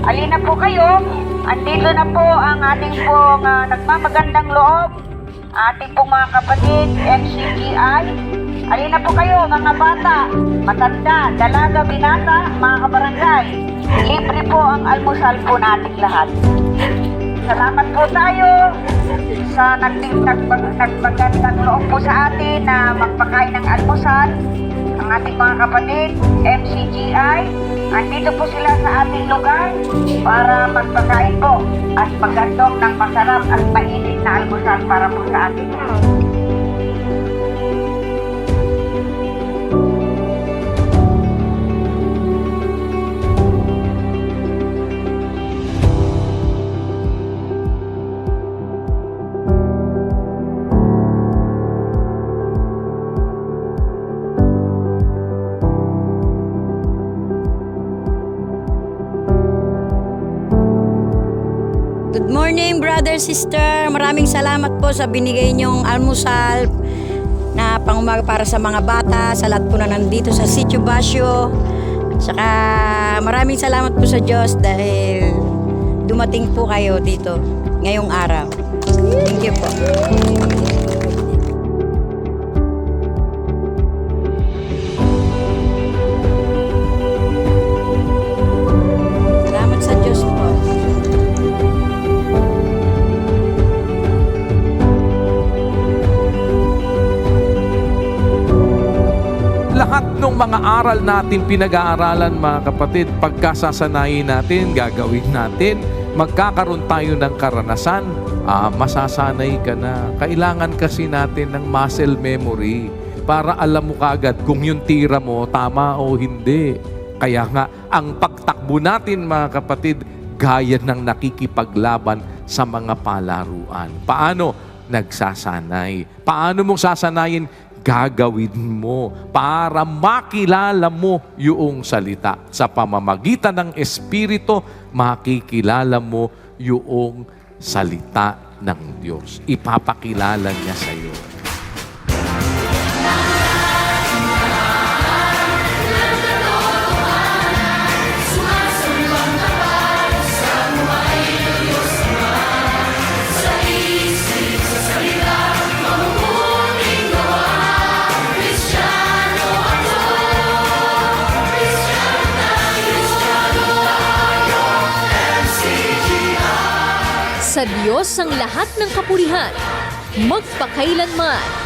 Alina po kayo. Andito na po ang ating pong nagmamagandang loob. Ating pong mga kapatid, MCGI. Alina po kayo, mga bata, matanda, dalaga, binata, mga kabarangay. Libre po ang almusal po nating lahat. Salamat po tayo sa nagmagandang loob po sa atin na magpakain ng almusal. Ang ating mga kapatid, MCGI, andito po sila sa ating lugar para magpakain po at magandong ng masarap at mainit na almusal para po sa ating lahat. Good morning, brother, sister. Maraming salamat po sa binigay niyong almusal na pangumaga para sa mga bata, sa lahat po na nandito sa Sitio Basyo. Saka maraming salamat po sa Diyos dahil dumating po kayo dito ngayong araw. Thank you po. Salamat sa Diyos po. Lahat ng mga aral natin pinag-aaralan, mga kapatid, pagkasasanayin natin, gagawin natin, magkakaroon tayo ng karanasan, masasanay ka na. Kailangan kasi natin ng muscle memory para alam mo kagad kung yung tira mo tama o hindi. Kaya nga, ang pagtakbo natin, mga kapatid, gaya ng nakikipaglaban sa mga palaruan. Paano? Nagsasanay. Paano mong sasanayin? Gagawin mo para makilala mo yung salita. Sa pamamagitan ng Espiritu, makikilala mo yung salita ng Diyos. Ipapakilala niya sa iyo. Sa Diyos ang lahat ng kapurihan, magpakailanman.